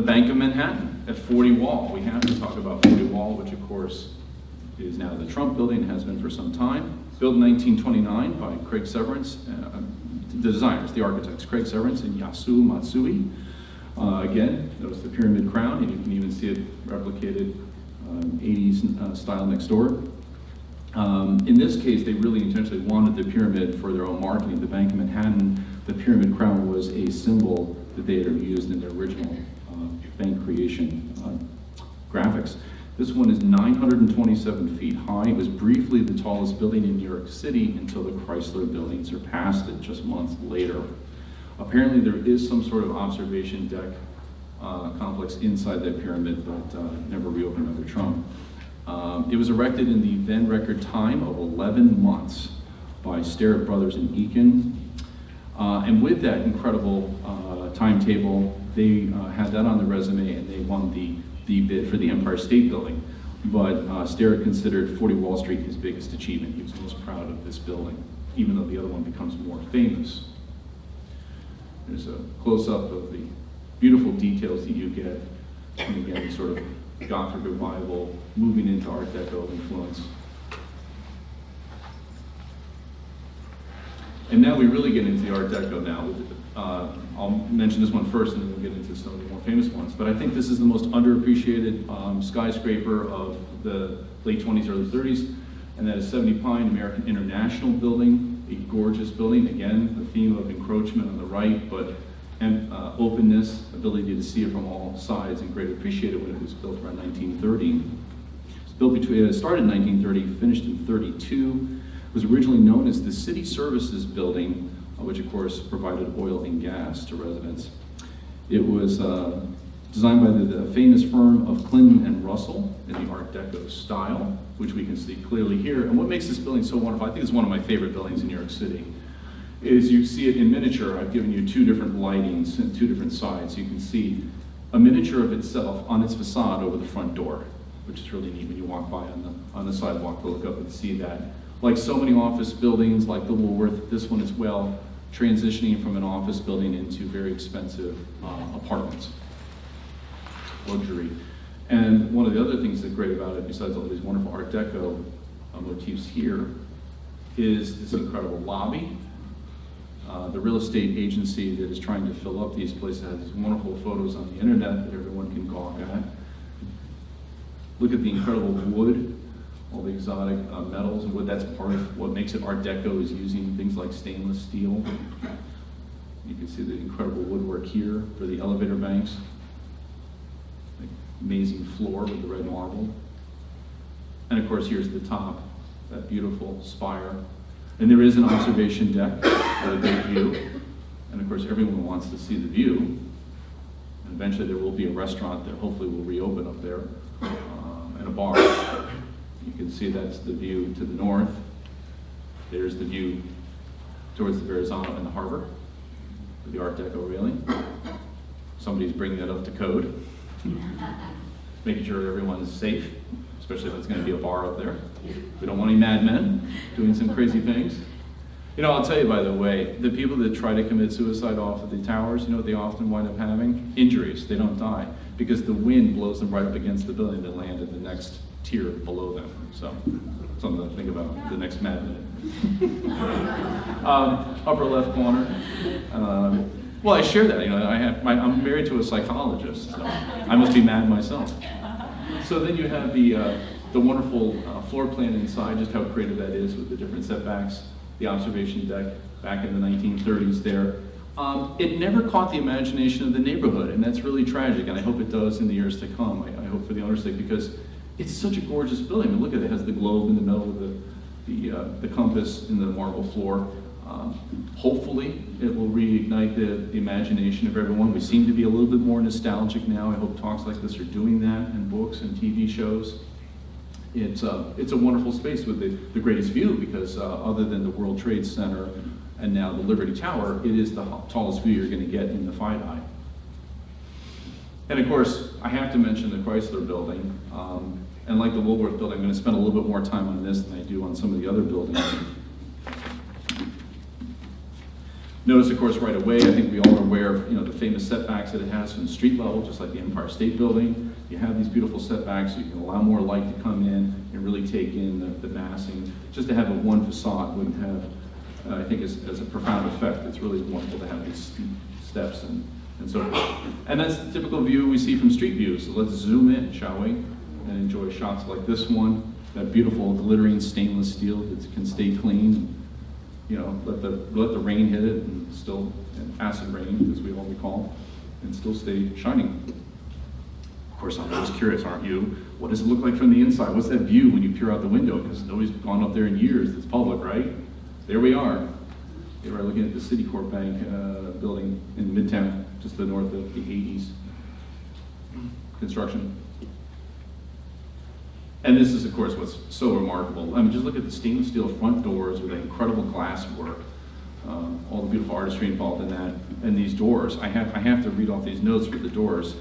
The Bank of Manhattan at 40 Wall. We have to talk about 40 Wall, which of course is now the Trump building, has been for some time. Built in 1929 by Craig Severance, the designers, the architects, Craig Severance and Yasu Matsui. Again, notice the pyramid crown, and you can even see it replicated 80s style next door. In this case, they really intentionally wanted the pyramid for their own marketing. The Bank of Manhattan, the pyramid crown was a symbol that they had used in their original bank creation graphics. This one is 927 feet high. It was briefly the tallest building in New York City until the Chrysler Building surpassed it just months later. Apparently there is some sort of observation deck complex inside that pyramid, but never reopened under Trump. It was erected in the then record time of 11 months by Starrett Brothers in Eakin. And with that incredible timetable, they had that on the resume, and they won the bid for the Empire State Building. But Starrett considered 40 Wall Street his biggest achievement. He was most proud of this building, even though the other one becomes more famous. There's a close-up of the beautiful details that you get, and again, sort of Gothic revival, moving into Art Deco influence. And now we really get into the Art Deco now. I'll mention this one first, and then we'll get into some of the more famous ones. But I think this is the most underappreciated skyscraper of the late 20s, early 30s, and that is 70 Pine American International Building, a gorgeous building. Again, the theme of encroachment on the right, but openness, ability to see it from all sides, and greatly appreciated when it was built around 1930. It started in 1930, finished in 32. It was originally known as the City Services Building, which of course provided oil and gas to residents. It was designed by the famous firm of Clinton and Russell in the Art Deco style, which we can see clearly here. And what makes this building so wonderful, I think it's one of my favorite buildings in New York City, is you see it in miniature. I've given you two different lightings and two different sides. You can see a miniature of itself on its facade over the front door, which is really neat when you walk by on the sidewalk to look up and see that. Like so many office buildings, like the Woolworth, this one as well, transitioning from an office building into very expensive apartments, luxury. And one of the other things that's great about it, besides all these wonderful Art Deco motifs here, is this incredible lobby. The real estate agency that is trying to fill up these places has these wonderful photos on the internet that everyone can gawk at. Look at the incredible wood, all the exotic metals and wood. That's part of what makes it Art Deco, is using things like stainless steel. You can see the incredible woodwork here for the elevator banks. The amazing floor with the red marble. And of course, here's the top, that beautiful spire. And there is an observation deck with a great view. And of course, everyone wants to see the view. And eventually there will be a restaurant that hopefully will reopen up there, and a bar. You can see that's the view to the north. There's the view towards the Verrazano and the harbor with the Art Deco railing. Somebody's bringing that up to code, making sure everyone's safe, especially if it's going to be a bar up there. We don't want any madmen doing some crazy things. You know, I'll tell you, by the way, the people that try to commit suicide off of the towers, you know what they often wind up having? Injuries. They don't die because the wind blows them right up against the building. They land in the next tier below them. So, something to think about the next Mad Minute. Upper left corner. Well, I share that. You know, I'm married to a psychologist, so I must be mad myself. So then you have the wonderful floor plan inside, just how creative that is with the different setbacks, the observation deck back in the 1930s there. It never caught the imagination of the neighborhood, and that's really tragic, and I hope it does in the years to come. I hope for the owner's sake, because it's such a gorgeous building. I mean, look at it. It has the globe in the middle with the compass in the marble floor. Hopefully, it will reignite the imagination of everyone. We seem to be a little bit more nostalgic now. I hope talks like this are doing that in books and TV shows. It's a wonderful space with the greatest view, because other than the World Trade Center and now the Liberty Tower, it is the tallest view you're going to get in the FiDi. And of course, I have to mention the Chrysler Building. And like the Woolworth Building, I'm going to spend a little bit more time on this than I do on some of the other buildings. Notice, of course, right away, I think we all are aware of, the famous setbacks that it has from the street level, just like the Empire State Building. You have these beautiful setbacks, so you can allow more light to come in and really take in the massing. Just to have a one facade wouldn't have, I think, as a profound effect. It's really wonderful to have these steep steps and so forth. And that's the typical view we see from street views. So let's zoom in, shall we, and enjoy shots like this one, that beautiful glittering stainless steel that can stay clean. Let the rain hit it, and still, acid rain, as we all recall, and still stay shining. Of course, I'm always curious, aren't you? What does it look like from the inside? What's that view when you peer out the window? Because nobody's gone up there in years. It's public, right? There we are. They were looking at the Citicorp Bank building in Midtown, just to the north of the 80s construction. And this is, of course, what's so remarkable. I mean, just look at the stainless steel front doors with that incredible glass work, all the beautiful artistry involved in that, and these doors. I have to read off these notes for the doors.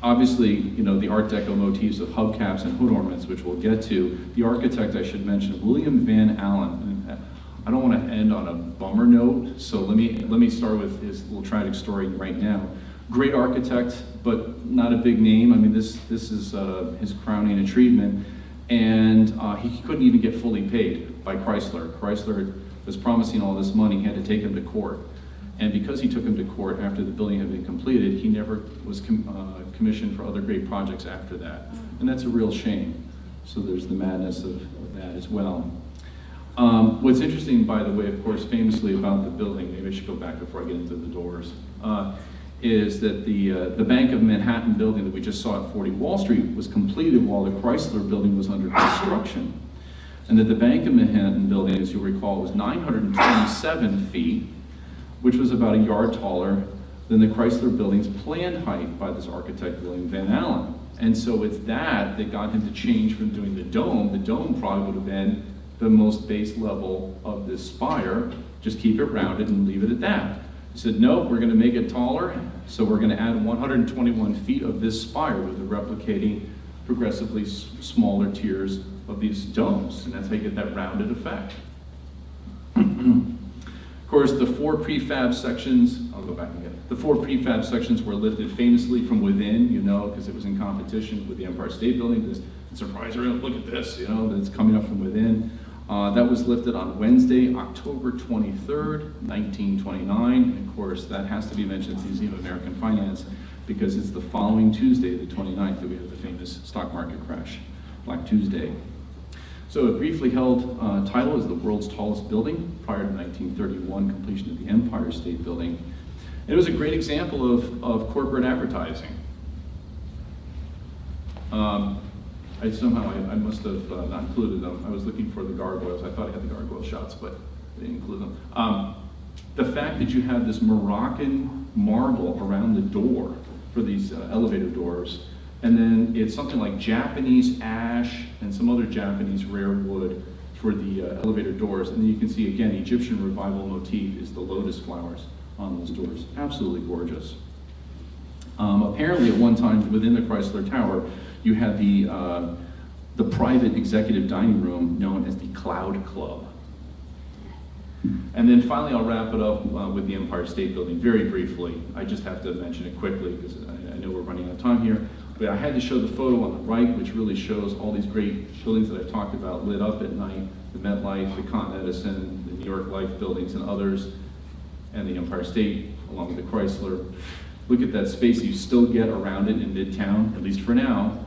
Obviously, the Art Deco motifs of hubcaps and hood ornaments, which we'll get to. The architect, I should mention, William Van Allen. And I don't want to end on a bummer note, so let me start with his little tragic story right now. Great architect, but not a big name. I mean, this is his crowning achievement, and he couldn't even get fully paid by Chrysler. Chrysler was promising all this money, he had to take him to court. And because he took him to court after the building had been completed, he never was commissioned for other great projects after that. And that's a real shame. So there's the madness of that as well. What's interesting, by the way, of course, famously about the building, maybe I should go back before I get into the doors, is that the Bank of Manhattan building that we just saw at 40 Wall Street was completed while the Chrysler building was under construction. And that the Bank of Manhattan building, as you'll recall, was 927 feet, which was about a yard taller than the Chrysler building's planned height by this architect, William Van Allen. And so it's that got him to change from doing the dome. The dome probably would have been the most base level of this spire, just keep it rounded and leave it at that. He said, no, we're gonna make it taller, so we're gonna add 121 feet of this spire with the replicating progressively smaller tiers of these domes, and that's how you get that rounded effect. Of course, the four prefab sections, I'll go back again. The four prefab sections were lifted famously from within, because it was in competition with the Empire State Building. This surprise, look at this, that it's coming up from within. That was lifted on Wednesday, October 23rd, 1929. And of course, that has to be mentioned at the Museum of American Finance because it's the following Tuesday, the 29th, that we have the famous stock market crash, Black Tuesday. So it briefly held title as the world's tallest building prior to 1931 completion of the Empire State Building. It was a great example of corporate advertising. I must have not included them. I was looking for the gargoyles. I thought I had the gargoyle shots, but I didn't include them. The fact that you have this Moroccan marble around the door for these elevator doors, and then it's something like Japanese ash and some other Japanese rare wood for the elevator doors. And then you can see, again, Egyptian revival motif is the lotus flowers on those doors. Absolutely gorgeous. Apparently at one time within the Chrysler Tower, you had the private executive dining room known as the Cloud Club. And then finally, I'll wrap it up with the Empire State Building very briefly. I just have to mention it quickly because I know we're running out of time here. But I had to show the photo on the right, which really shows all these great buildings that I've talked about lit up at night, the MetLife, the Con Edison, the New York Life buildings and others, and the Empire State, along with the Chrysler. Look at that space you still get around it in Midtown, at least for now.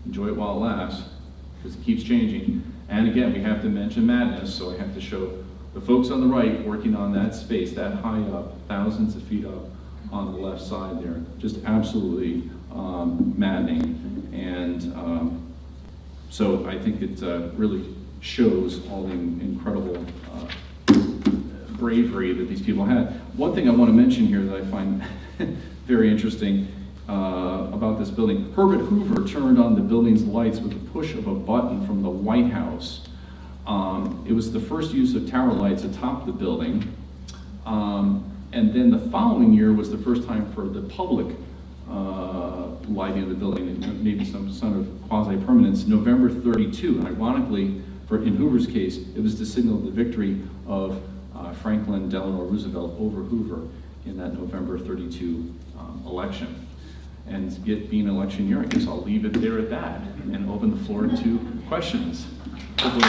Enjoy it while it lasts, because it keeps changing. And again, we have to mention madness, so I have to show the folks on the right working on that space, that high up, thousands of feet up on the left side there. Just absolutely maddening. And so I think it really shows all the incredible bravery that these people had. One thing I want to mention here that I find very interesting about this building, Herbert Hoover turned on the building's lights with the push of a button from the White House. It was the first use of tower lights atop the building. And then the following year was the first time for the public lighting of the building, and maybe some sort of quasi-permanence, November 32. And ironically, in Hoover's case, it was to signal the victory of Franklin Delano Roosevelt over Hoover in that November 32 election. And it being an election year, I guess I'll leave it there at that and open the floor to questions. Hopefully,